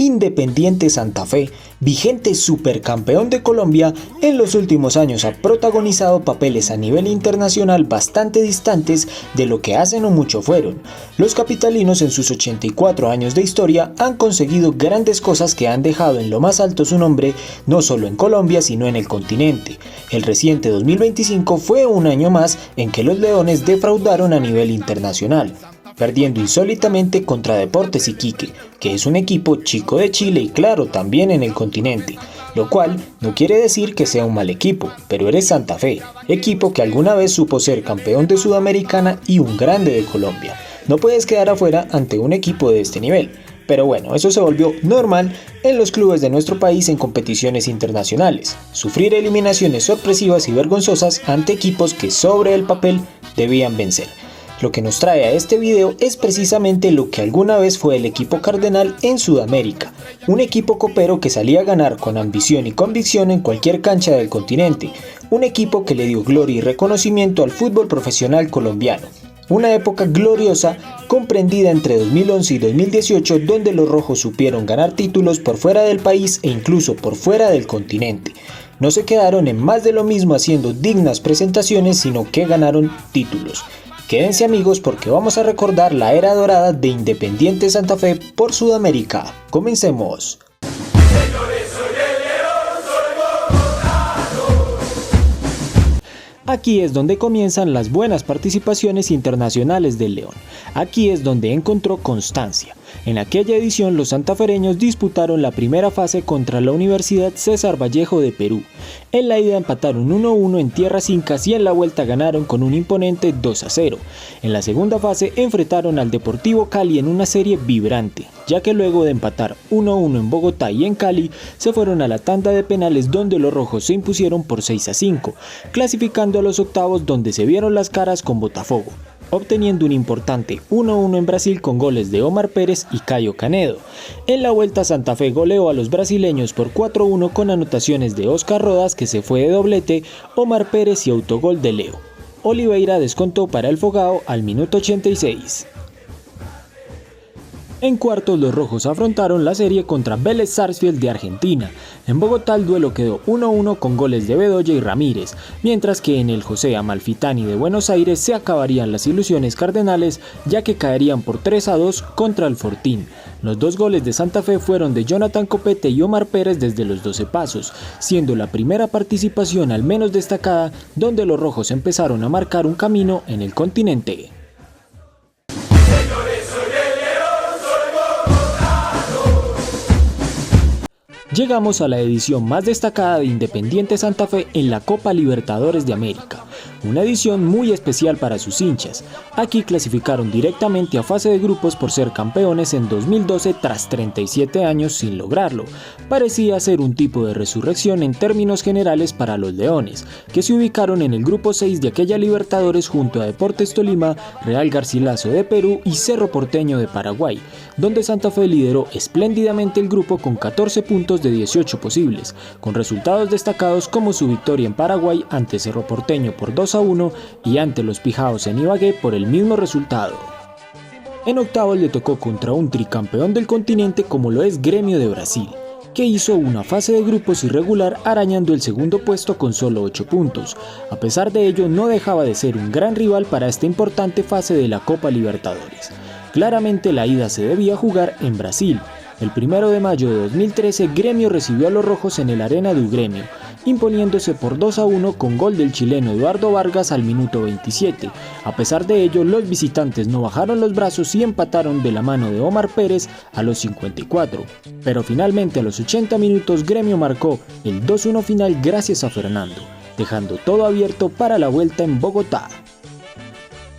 Independiente Santa Fe, vigente supercampeón de Colombia, en los últimos años ha protagonizado papeles a nivel internacional bastante distantes de lo que hace no mucho fueron. Los capitalinos en sus 84 años de historia han conseguido grandes cosas que han dejado en lo más alto su nombre, no solo en Colombia sino en el continente. El reciente 2025 fue un año más en que los Leones defraudaron a nivel internacional, perdiendo insólitamente contra Deportes Iquique, que es un equipo chico de Chile y claro, también en el continente, lo cual no quiere decir que sea un mal equipo, pero eres Santa Fe, equipo que alguna vez supo ser campeón de Sudamericana y un grande de Colombia. No puedes quedar afuera ante un equipo de este nivel. Pero bueno, eso se volvió normal en los clubes de nuestro país en competiciones internacionales, sufrir eliminaciones sorpresivas y vergonzosas ante equipos que sobre el papel debían vencer. Lo que nos trae a este video es precisamente lo que alguna vez fue el equipo Cardenal en Sudamérica, un equipo copero que salía a ganar con ambición y convicción en cualquier cancha del continente, un equipo que le dio gloria y reconocimiento al fútbol profesional colombiano. Una época gloriosa comprendida entre 2011 y 2018 donde los rojos supieron ganar títulos por fuera del país e incluso por fuera del continente. No se quedaron en más de lo mismo haciendo dignas presentaciones, sino que ganaron títulos. Quédense amigos porque vamos a recordar la era dorada de Independiente Santa Fe por Sudamérica. Comencemos. Aquí es donde comienzan las buenas participaciones internacionales del León. Aquí es donde encontró constancia. En aquella edición los santafereños disputaron la primera fase contra la Universidad César Vallejo de Perú. En la ida empataron 1-1 en tierras incas y en la vuelta ganaron con un imponente 2-0. En la segunda fase enfrentaron al Deportivo Cali en una serie vibrante, ya que luego de empatar 1-1 en Bogotá y en Cali, se fueron a la tanda de penales donde los rojos se impusieron por 6-5, clasificando a los octavos donde se vieron las caras con Botafogo, obteniendo un importante 1-1 en Brasil con goles de Omar Pérez y Caio Canedo. En la vuelta Santa Fe goleó a los brasileños por 4-1 con anotaciones de Oscar Rodas, que se fue de doblete, Omar Pérez y autogol de Leo. Oliveira descontó para el Fogao al minuto 86. En cuartos los rojos afrontaron la serie contra Vélez Sarsfield de Argentina. En Bogotá el duelo quedó 1-1 con goles de Bedoya y Ramírez, mientras que en el José Amalfitani de Buenos Aires se acabarían las ilusiones cardenales, ya que caerían por 3-2 contra el Fortín. Los dos goles de Santa Fe fueron de Jonathan Copete y Omar Pérez desde los 12 pasos, siendo la primera participación al menos destacada donde los rojos empezaron a marcar un camino en el continente. Llegamos a la edición más destacada de Independiente Santa Fe en la Copa Libertadores de América, una edición muy especial para sus hinchas. Aquí clasificaron directamente a fase de grupos por ser campeones en 2012 tras 37 años sin lograrlo. Parecía ser un tipo de resurrección en términos generales para los Leones, que se ubicaron en el grupo 6 de aquella Libertadores junto a Deportes Tolima, Real Garcilaso de Perú y Cerro Porteño de Paraguay, donde Santa Fe lideró espléndidamente el grupo con 14 puntos de 18 posibles, con resultados destacados como su victoria en Paraguay ante Cerro Porteño por 2-1 y ante los Pijaos en Ibagué por el mismo resultado. En octavos le tocó contra un tricampeón del continente como lo es Gremio de Brasil, que hizo una fase de grupos irregular arañando el segundo puesto con solo 8 puntos. A pesar de ello no dejaba de ser un gran rival para esta importante fase de la Copa Libertadores. Claramente la ida se debía jugar en Brasil. El 1 de mayo de 2013 Gremio recibió a los rojos en el Arena do Grêmio, imponiéndose por 2-1 con gol del chileno Eduardo Vargas al minuto 27. A pesar de ello, los visitantes no bajaron los brazos y empataron de la mano de Omar Pérez a los 54. Pero finalmente a los 80 minutos Gremio marcó el 2-1 final gracias a Fernando, dejando todo abierto para la vuelta en Bogotá.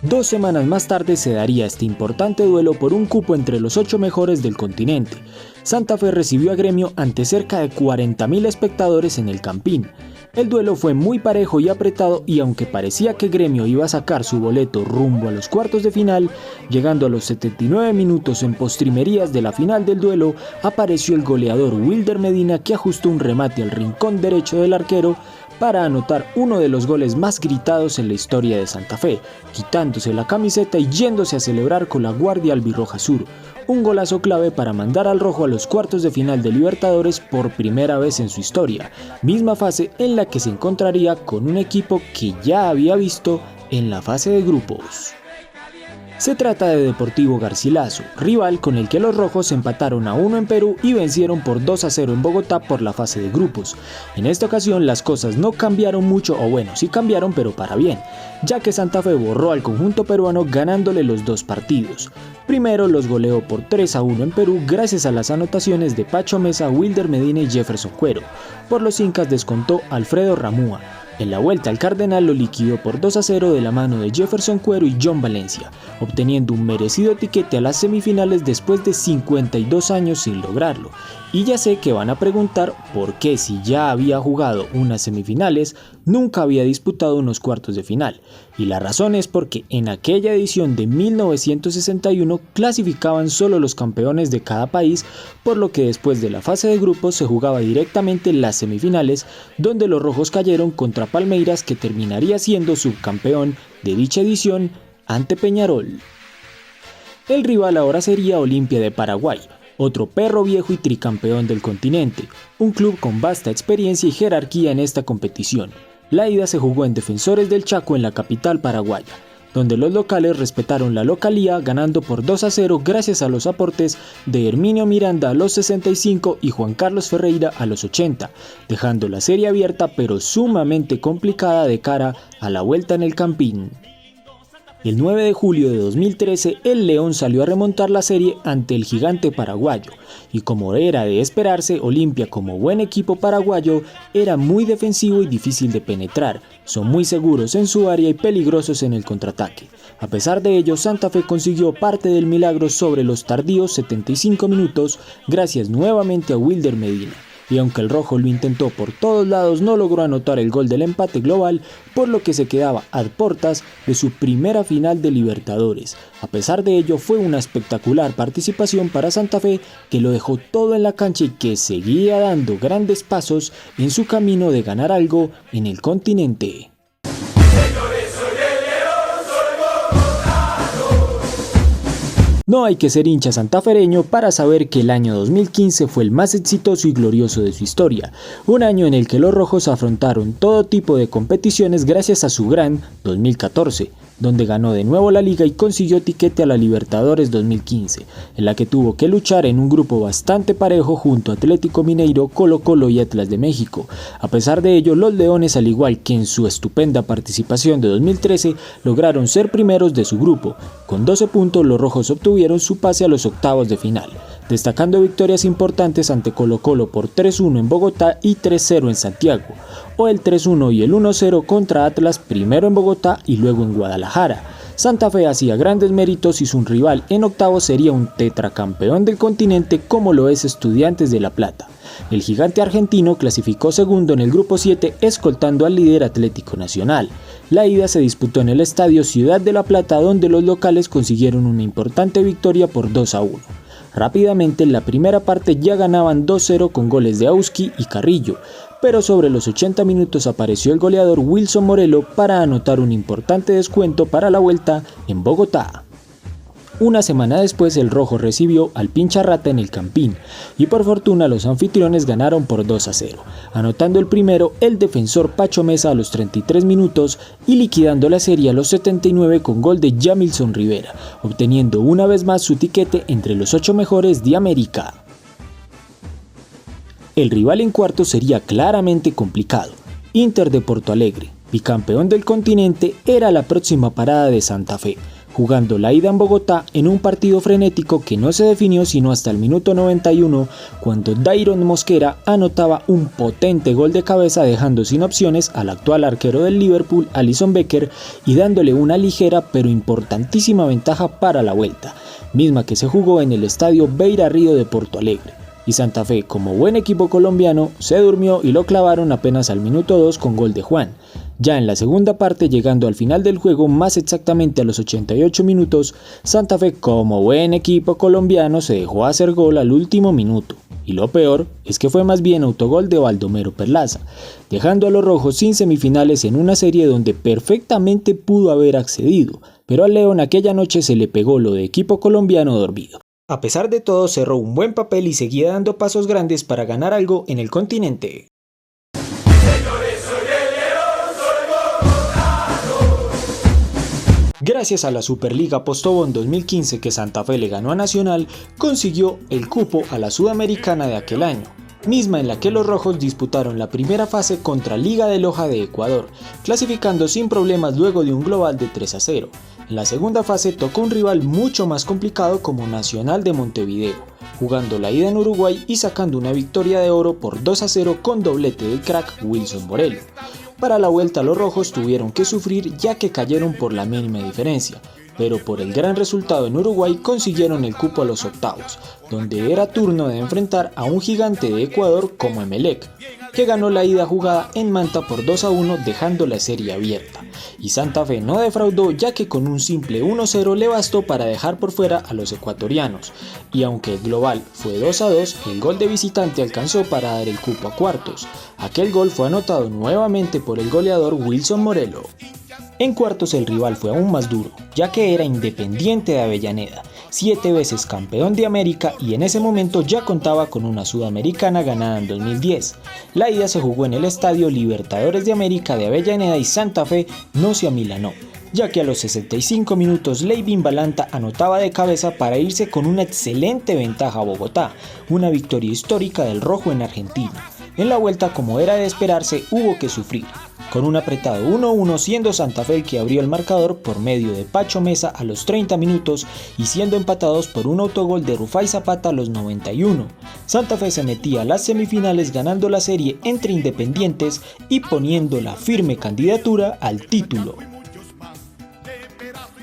2 semanas más tarde se daría este importante duelo por un cupo entre los 8 mejores del continente. Santa Fe recibió a Gremio ante cerca de 40.000 espectadores en el Campín. El duelo fue muy parejo y apretado y aunque parecía que Gremio iba a sacar su boleto rumbo a los cuartos de final, llegando a los 79 minutos en postrimerías de la final del duelo, apareció el goleador Wilder Medina, que ajustó un remate al rincón derecho del arquero para anotar uno de los goles más gritados en la historia de Santa Fe, quitándose la camiseta y yéndose a celebrar con la guardia albirroja sur. un golazo clave para mandar al rojo a los cuartos de final de Libertadores por primera vez en su historia, misma fase en la que se encontraría con un equipo que ya había visto en la fase de grupos. Se trata de Deportivo Garcilaso, rival con el que los rojos empataron a 1 en Perú y vencieron por 2-0 en Bogotá por la fase de grupos. En esta ocasión las cosas no cambiaron mucho, o bueno, sí cambiaron pero para bien, ya que Santa Fe borró al conjunto peruano ganándole los dos partidos. Primero los goleó por 3-1 en Perú gracias a las anotaciones de Pacho Mesa, Wilder Medina y Jefferson Cuero. Por los incas descontó Alfredo Ramúa. En la vuelta al Cardenal lo liquidó por 2-0 de la mano de Jefferson Cuero y John Valencia, obteniendo un merecido tiquete a las semifinales después de 52 años sin lograrlo. Y ya sé que van a preguntar por qué, si ya había jugado unas semifinales, nunca había disputado unos cuartos de final. Y la razón es porque en aquella edición de 1961 clasificaban solo los campeones de cada país, por lo que después de la fase de grupos se jugaba directamente las semifinales, donde los rojos cayeron contra Palmeiras, que terminaría siendo subcampeón de dicha edición ante Peñarol. El rival ahora sería Olimpia de Paraguay, otro perro viejo y tricampeón del continente, un club con vasta experiencia y jerarquía en esta competición. La ida se jugó en Defensores del Chaco, en la capital paraguaya, donde los locales respetaron la localía ganando por 2-0 gracias a los aportes de Herminio Miranda a los 65 y Juan Carlos Ferreira a los 80, dejando la serie abierta pero sumamente complicada de cara a la vuelta en el Campín. El 9 de julio de 2013, el León salió a remontar la serie ante el gigante paraguayo, y como era de esperarse, Olimpia, como buen equipo paraguayo, era muy defensivo y difícil de penetrar, son muy seguros en su área y peligrosos en el contraataque. A pesar de ello, Santa Fe consiguió parte del milagro sobre los tardíos 75 minutos, gracias nuevamente a Wilder Medina. Y aunque el rojo lo intentó por todos lados, no logró anotar el gol del empate global, por lo que se quedaba a portas de su primera final de Libertadores. A pesar de ello, fue una espectacular participación para Santa Fe, que lo dejó todo en la cancha y que seguía dando grandes pasos en su camino de ganar algo en el continente. No hay que ser hincha santafereño para saber que el año 2015 fue el más exitoso y glorioso de su historia, un año en el que los rojos afrontaron todo tipo de competiciones gracias a su gran 2014, donde ganó de nuevo la liga y consiguió tiquete a la Libertadores 2015, en la que tuvo que luchar en un grupo bastante parejo junto a Atlético Mineiro, Colo-Colo y Atlas de México. A pesar de ello, los Leones, al igual que en su estupenda participación de 2013, lograron ser primeros de su grupo. Con 12 puntos, los rojos obtuvieron su pase a los octavos de final, destacando victorias importantes ante Colo-Colo por 3-1 en Bogotá y 3-0 en Santiago, o el 3-1 y el 1-0 contra Atlas, primero en Bogotá y luego en Guadalajara. Santa Fe hacía grandes méritos y su rival en octavos sería un tetracampeón del continente como lo es Estudiantes de La Plata. El gigante argentino clasificó segundo en el grupo 7, escoltando al líder Atlético Nacional. La ida se disputó en el estadio Ciudad de La Plata, donde los locales consiguieron una importante victoria por 2-1. Rápidamente en la primera parte ya ganaban 2-0 con goles de Auski y Carrillo, pero sobre los 80 minutos apareció el goleador Wilson Morelo para anotar un importante descuento para la vuelta en Bogotá. Una semana después el rojo recibió al Pincharrata en el Campín y por fortuna los anfitriones ganaron por 2-0, anotando el primero el defensor Pacho Mesa a los 33 minutos y liquidando la serie a los 79 con gol de Jamilson Rivera, obteniendo una vez más su tiquete entre los 8 mejores de América. El rival en cuartos sería claramente complicado. Inter de Porto Alegre, bicampeón del continente, era la próxima parada de Santa Fe, jugando la ida en Bogotá en un partido frenético que no se definió sino hasta el minuto 91, cuando Dairon Mosquera anotaba un potente gol de cabeza, dejando sin opciones al actual arquero del Liverpool, Alisson Becker, y dándole una ligera pero importantísima ventaja para la vuelta, misma que se jugó en el estadio Beira Río de Porto Alegre. Y Santa Fe, como buen equipo colombiano, se durmió y lo clavaron apenas al minuto 2 con gol de Juan. Ya en la segunda parte, llegando al final del juego, más exactamente a los 88 minutos, Santa Fe, como buen equipo colombiano, se dejó hacer gol al último minuto. Y lo peor es que fue más bien autogol de Baldomero Perlaza, dejando a los rojos sin semifinales en una serie donde perfectamente pudo haber accedido, pero al León aquella noche se le pegó lo de equipo colombiano dormido. A pesar de todo, cerró un buen papel y seguía dando pasos grandes para ganar algo en el continente. Gracias a la Superliga Postobón 2015 que Santa Fe le ganó a Nacional, consiguió el cupo a la Sudamericana de aquel año, misma en la que los rojos disputaron la primera fase contra Liga de Loja de Ecuador, clasificando sin problemas luego de un global de 3-0. En la segunda fase tocó un rival mucho más complicado como Nacional de Montevideo, jugando la ida en Uruguay y sacando una victoria de oro por 2-0 con doblete del crack Wilson Morelo. Para la vuelta los rojos tuvieron que sufrir ya que cayeron por la mínima diferencia, pero por el gran resultado en Uruguay consiguieron el cupo a los octavos, donde era turno de enfrentar a un gigante de Ecuador como Emelec, que ganó la ida jugada en Manta por 2-1 dejando la serie abierta. Y Santa Fe no defraudó ya que con un simple 1-0 le bastó para dejar por fuera a los ecuatorianos, y aunque el global fue 2-2, el gol de visitante alcanzó para dar el cupo a cuartos. Aquel gol fue anotado nuevamente por el goleador Wilson Morelo. En cuartos el rival fue aún más duro, ya que era Independiente de Avellaneda, 7 veces campeón de América y en ese momento ya contaba con una Sudamericana ganada en 2010. La ida se jugó en el Estadio Libertadores de América de Avellaneda y Santa Fe no se amilanó, ya que a los 65 minutos Leivin Balanta anotaba de cabeza para irse con una excelente ventaja a Bogotá, una victoria histórica del rojo en Argentina. En la vuelta, como era de esperarse, hubo que sufrir, con un apretado 1-1 siendo Santa Fe el que abrió el marcador por medio de Pacho Mesa a los 30 minutos y siendo empatados por un autogol de Rufai Zapata a los 91. Santa Fe se metía a las semifinales ganando la serie entre Independientes y poniendo la firme candidatura al título.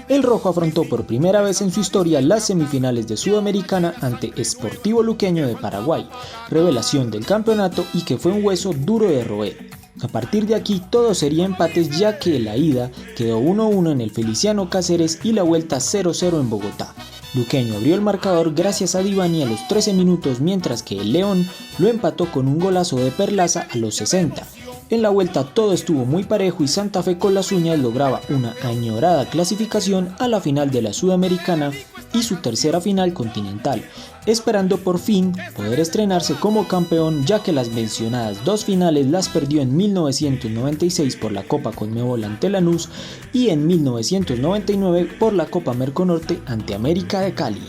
El rojo afrontó por primera vez en su historia las semifinales de Sudamericana ante Sportivo Luqueño de Paraguay, revelación del campeonato y que fue un hueso duro de roer. A partir de aquí todo sería empates ya que la ida quedó 1-1 en el Feliciano Cáceres y la vuelta 0-0 en Bogotá. Luqueño abrió el marcador gracias a Divani a los 13 minutos mientras que el León lo empató con un golazo de Perlaza a los 60. En la vuelta todo estuvo muy parejo y Santa Fe con las uñas lograba una añorada clasificación a la final de la Sudamericana y su tercera final continental, esperando por fin poder estrenarse como campeón ya que las mencionadas dos finales las perdió en 1996 por la Copa Conmebol ante Lanús y en 1999 por la Copa Merconorte ante América de Cali.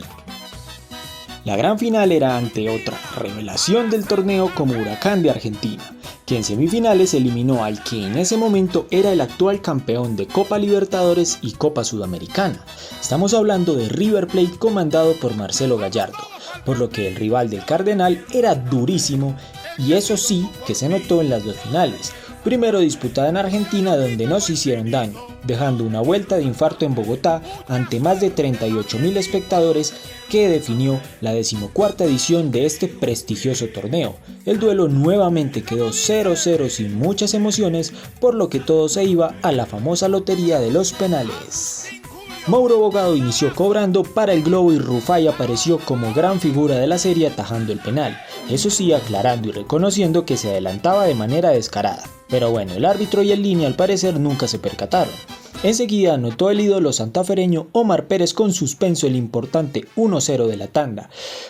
La gran final era ante otra revelación del torneo como Huracán de Argentina, que en semifinales eliminó al que en ese momento era el actual campeón de Copa Libertadores y Copa Sudamericana. Estamos hablando de River Plate comandado por Marcelo Gallardo, por lo que el rival del Cardenal era durísimo y eso sí que se notó en las dos finales. Primero disputada en Argentina donde no se hicieron daño, dejando una vuelta de infarto en Bogotá ante más de 38.000 espectadores que definió la 14ª edición de este prestigioso torneo. El duelo nuevamente quedó 0-0 sin muchas emociones, por lo que todo se iba a la famosa lotería de los penales. Mauro Bogado inició cobrando para el Globo y Rufai apareció como gran figura de la serie atajando el penal, eso sí aclarando y reconociendo que se adelantaba de manera descarada. Pero bueno, el árbitro y el línea al parecer nunca se percataron. Enseguida anotó el ídolo santafereño Omar Pérez con suspenso el importante 1-0 de la tanda.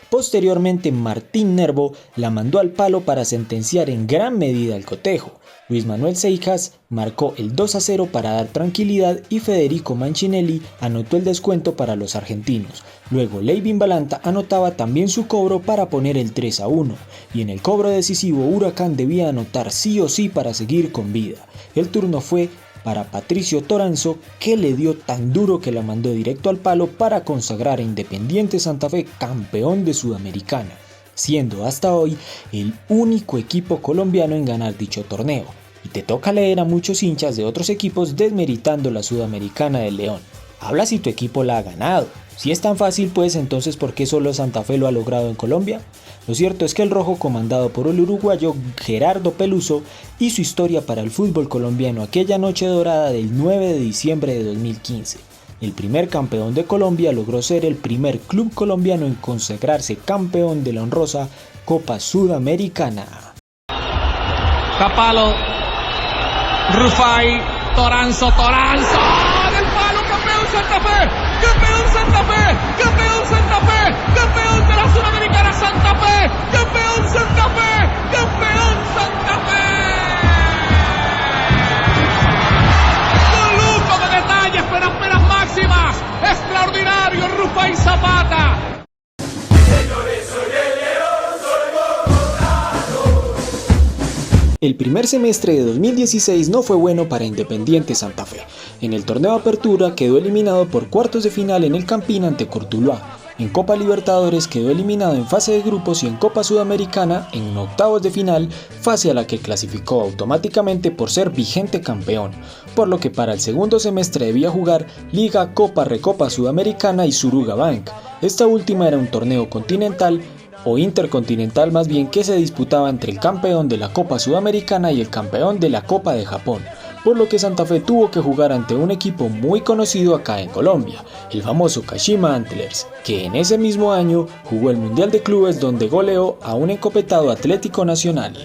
Posteriormente Martín Nervo la mandó al palo para sentenciar en gran medida el cotejo. Luis Manuel Seijas marcó el 2-0 para dar tranquilidad y Federico Manchinelli anotó el descuento para los argentinos. Luego Leivin Balanta anotaba también su cobro para poner el 3-1 y en el cobro decisivo Huracán debía anotar sí o sí para seguir con vida. El turno fue para Patricio Toranzo, que le dio tan duro que la mandó directo al palo para consagrar a Independiente Santa Fe campeón de Sudamericana, siendo hasta hoy el único equipo colombiano en ganar dicho torneo. Y te toca leer a muchos hinchas de otros equipos desmeritando la Sudamericana del León. Habla si tu equipo la ha ganado. Si es tan fácil, pues entonces ¿por qué solo Santa Fe lo ha logrado en Colombia? Lo cierto es que el rojo, comandado por el uruguayo Gerardo Peluso, hizo historia para el fútbol colombiano aquella noche dorada del 9 de diciembre de 2015. El primer campeón de Colombia logró ser el primer club colombiano en consagrarse campeón de la honrosa Copa Sudamericana. Capalo, Rufai, Toranzo, del palo, campeón Santa Fe, campeón Santa Fe, campeón Santa Fe, campeón. Copa Sudamericana Santa Fe, campeón Santa Fe, campeón Santa Fe. Con lujo de detalles, pero apenas máximas, extraordinario Rufai Zapata. El primer semestre de 2016 no fue bueno para Independiente Santa Fe. En el torneo de apertura quedó eliminado por cuartos de final en el Campín ante Cortuluá. En Copa Libertadores quedó eliminado en fase de grupos y en Copa Sudamericana en octavos de final, fase a la que clasificó automáticamente por ser vigente campeón, por lo que para el segundo semestre debía jugar Liga, Copa, Recopa Sudamericana y Suruga Bank. Esta última era un torneo continental o intercontinental más bien, que se disputaba entre el campeón de la Copa Sudamericana y el campeón de la Copa de Japón, por lo que Santa Fe tuvo que jugar ante un equipo muy conocido acá en Colombia, el famoso Kashima Antlers, que en ese mismo año jugó el Mundial de Clubes donde goleó a un encopetado Atlético Nacional.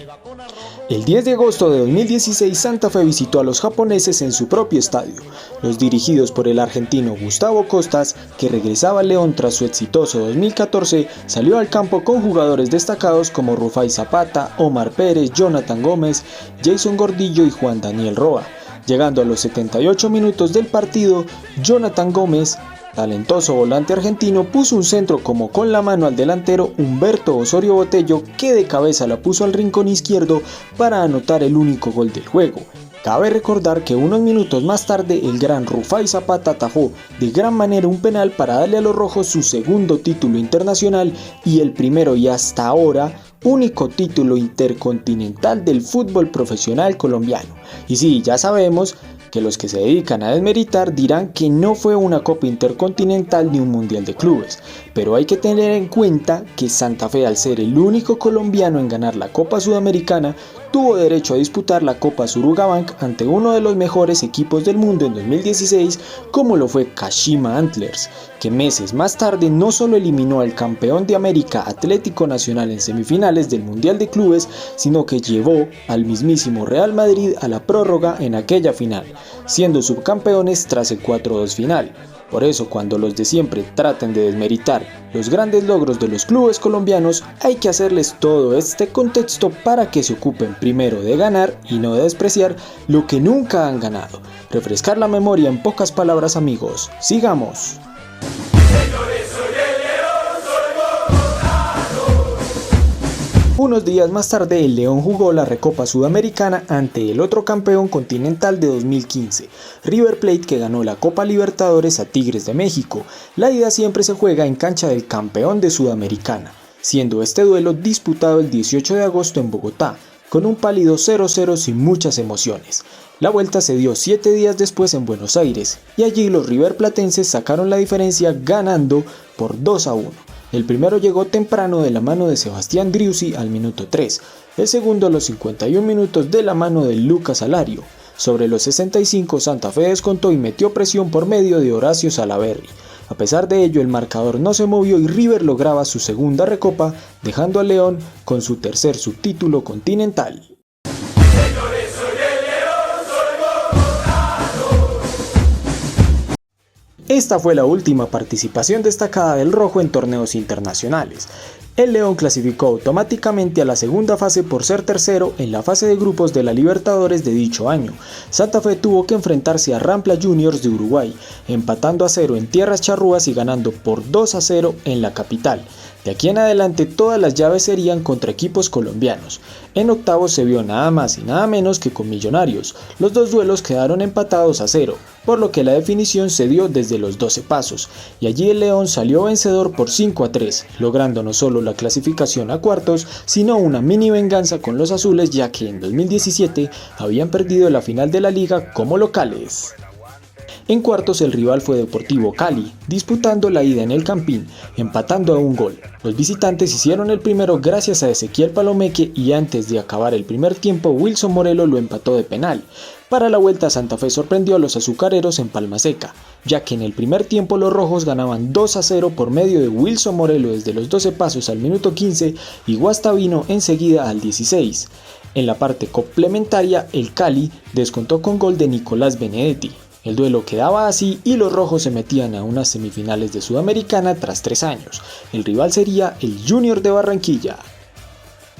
El 10 de agosto de 2016 Santa Fe visitó a los japoneses en su propio estadio. Los dirigidos por el argentino Gustavo Costas, que regresaba a León tras su exitoso 2014, salió al campo con jugadores destacados como Rufai Zapata, Omar Pérez, Jonathan Gómez, Jason Gordillo y Juan Daniel Roa. Llegando a los 78 minutos del partido, Jonathan Gómez, talentoso volante argentino, puso un centro como con la mano al delantero Humberto Osorio Botello, que de cabeza la puso al rincón izquierdo para anotar el único gol del juego. Cabe recordar que unos minutos más tarde el gran Rufai Zapata atajó de gran manera un penal para darle a los rojos su segundo título internacional y el primero y hasta ahora único título intercontinental del fútbol profesional colombiano. Y sí, ya sabemos que los que se dedican a desmeritar dirán que no fue una Copa Intercontinental ni un Mundial de Clubes, pero hay que tener en cuenta que Santa Fe, al ser el único colombiano en ganar la Copa Sudamericana, tuvo derecho a disputar la Copa Suruga Bank ante uno de los mejores equipos del mundo en 2016, como lo fue Kashima Antlers, que meses más tarde no solo eliminó al campeón de América Atlético Nacional en semifinales del Mundial de Clubes, sino que llevó al mismísimo Real Madrid a la prórroga en aquella final, siendo subcampeones tras el 4-2 final. Por eso, cuando los de siempre traten de desmeritar los grandes logros de los clubes colombianos, hay que hacerles todo este contexto para que se ocupen primero de ganar y no de despreciar lo que nunca han ganado. Refrescar la memoria en pocas palabras, amigos. Sigamos. Unos días más tarde el León jugó la Recopa Sudamericana ante el otro campeón continental de 2015, River Plate, que ganó la Copa Libertadores a Tigres de México. La ida siempre se juega en cancha del campeón de Sudamericana, siendo este duelo disputado el 18 de agosto en Bogotá, con un pálido 0-0 sin muchas emociones. La vuelta se dio 7 días después en Buenos Aires, y allí los riverplatenses sacaron la diferencia ganando por 2-1. El primero llegó temprano de la mano de Sebastián Driussi al minuto 3, el segundo a los 51 minutos de la mano de Lucas Alario. Sobre los 65 Santa Fe descontó y metió presión por medio de Horacio Salaverry. A pesar de ello, el marcador no se movió y River lograba su segunda recopa, dejando a León con su tercer subtítulo continental. Esta fue la última participación destacada del rojo en torneos internacionales. El León clasificó automáticamente a la segunda fase por ser tercero en la fase de grupos de la Libertadores de dicho año. Santa Fe tuvo que enfrentarse a Rampla Juniors de Uruguay, empatando a 0 en tierras charrúas y ganando por 2-0 en la capital. De aquí en adelante todas las llaves serían contra equipos colombianos. En octavos se vio nada más y nada menos que con Millonarios. Los dos duelos quedaron empatados a 0, por lo que la definición se dio desde los 12 pasos, y allí el León salió vencedor por 5-3, logrando no solo la clasificación a cuartos, sino una mini venganza con los azules, ya que en 2017 habían perdido la final de la liga como locales. En cuartos el rival fue Deportivo Cali, disputando la ida en el Campín, empatando a un gol. Los visitantes hicieron el primero gracias a Ezequiel Palomeque y antes de acabar el primer tiempo Wilson Morelo lo empató de penal. Para la vuelta Santa Fe sorprendió a los azucareros en Palma Seca, ya que en el primer tiempo los rojos ganaban 2-0 por medio de Wilson Morelo desde los 12 pasos al minuto 15 y Guastavino enseguida al 16. En la parte complementaria el Cali descontó con gol de Nicolás Benedetti. El duelo quedaba así y los rojos se metían a unas semifinales de Sudamericana tras 3 años. El rival sería el Junior de Barranquilla.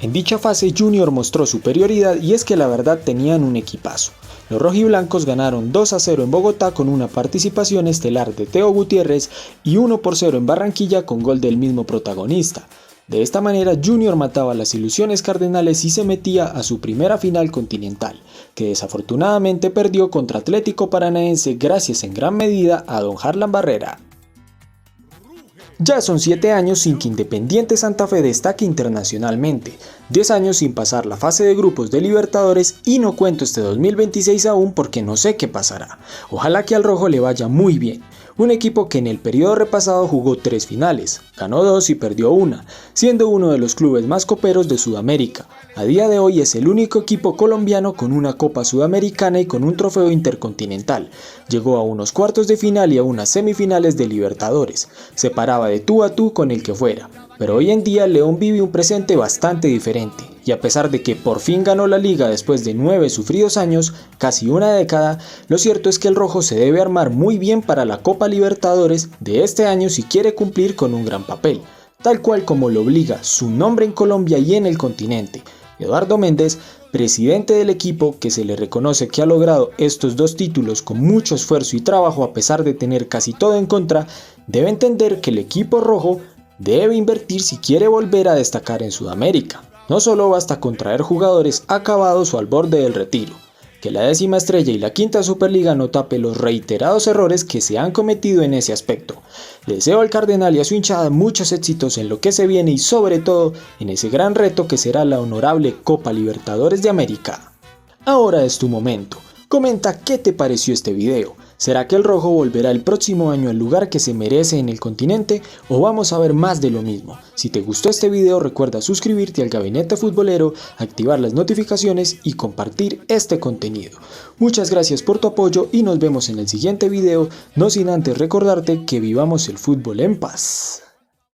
En dicha fase Junior mostró superioridad y es que la verdad tenían un equipazo. Los rojiblancos ganaron 2-0 en Bogotá con una participación estelar de Teo Gutiérrez y 1-0 en Barranquilla con gol del mismo protagonista. De esta manera Junior mataba las ilusiones cardenales y se metía a su primera final continental, que desafortunadamente perdió contra Atlético Paranaense gracias en gran medida a don Harlan Barrera. Ya son 7 años sin que Independiente Santa Fe destaque internacionalmente, 10 años sin pasar la fase de grupos de Libertadores y no cuento este 2026 aún porque no sé qué pasará. Ojalá que al rojo le vaya muy bien. Un equipo que en el periodo repasado jugó 3 finales, ganó 2 y perdió 1, siendo uno de los clubes más coperos de Sudamérica. A día de hoy es el único equipo colombiano con una Copa Sudamericana y con un trofeo intercontinental. Llegó a unos cuartos de final y a unas semifinales de Libertadores. Se paraba de tú a tú con el que fuera. Pero hoy en día León vive un presente bastante diferente, y a pesar de que por fin ganó la liga después de 9 sufridos años, casi una década, lo cierto es que el rojo se debe armar muy bien para la Copa Libertadores de este año si quiere cumplir con un gran papel, tal cual como lo obliga su nombre en Colombia y en el continente. Eduardo Méndez, presidente del equipo, que se le reconoce que ha logrado estos 2 títulos con mucho esfuerzo y trabajo a pesar de tener casi todo en contra, debe entender que el equipo rojo debe invertir si quiere volver a destacar en Sudamérica. No solo basta con traer jugadores acabados o al borde del retiro. Que la 10ª estrella y la 5ª Superliga no tape los reiterados errores que se han cometido en ese aspecto. Le deseo al Cardenal y a su hinchada muchos éxitos en lo que se viene y sobre todo en ese gran reto que será la honorable Copa Libertadores de América. Ahora es tu momento. Comenta qué te pareció este video. ¿Será que el rojo volverá el próximo año al lugar que se merece en el continente o vamos a ver más de lo mismo? Si te gustó este video recuerda suscribirte al Gabinete Futbolero, activar las notificaciones y compartir este contenido. Muchas gracias por tu apoyo y nos vemos en el siguiente video, no sin antes recordarte que vivamos el fútbol en paz.